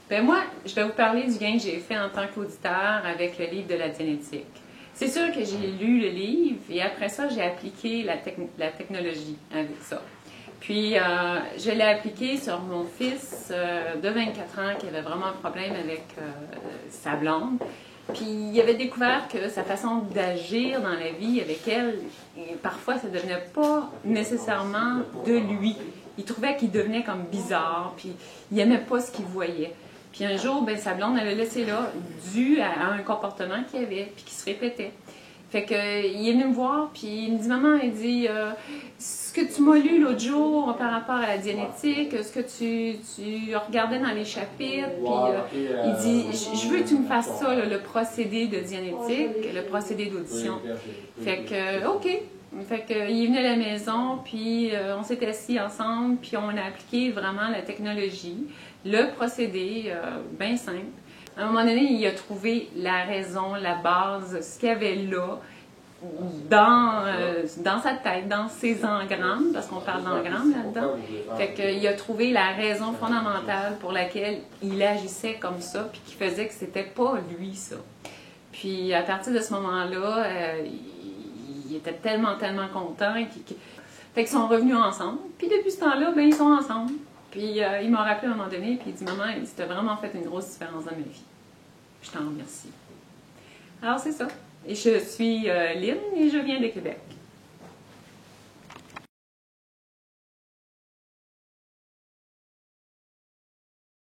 Ben moi, je vais vous parler du gain que j'ai fait en tant qu'auditeur avec le livre de la Dianétique. C'est sûr que j'ai lu le livre et après ça, j'ai appliqué la technologie avec ça. Puis, je l'ai appliqué sur mon fils de 24 ans qui avait vraiment un problème avec sa blonde. Puis, il avait découvert que sa façon d'agir dans la vie avec elle, et parfois, ça ne devenait pas nécessairement de lui. Il trouvait qu'il devenait comme bizarre, puis il n'aimait pas ce qu'il voyait. Puis un jour, ben, sa blonde, elle l'a laissé là, dû à un comportement qu'il avait, puis qui se répétait. Fait que, il est venu me voir, puis il me dit, maman, il dit, ce que tu m'as lu l'autre jour par rapport à la Dianétique, ce que tu regardais dans les chapitres, puis il dit, je veux que tu me fasses ça, là, le procédé de Dianétique, le procédé d'audition. Fait que, OK. Fait que, il est venu à la maison, puis on s'est assis ensemble, puis on a appliqué vraiment la technologie, le procédé, bien simple. À un moment donné, il a trouvé la raison, la base, ce qu'il y avait là, dans sa tête, dans ses engrammes, parce qu'on parle d'engrammes là-dedans. Fait qu'il a trouvé la raison fondamentale pour laquelle il agissait comme ça, puis qui faisait que c'était pas lui, ça. Puis à partir de ce moment-là, il était tellement content. Fait qu'ils sont revenus ensemble. Puis depuis ce temps-là, ben ils sont ensemble. Puis il m'a rappelé à un moment donné, puis il dit, maman, il dit, t'as vraiment fait une grosse différence dans ma vie. Je t'en remercie. Alors c'est ça. Et je suis Lynn et je viens de Québec.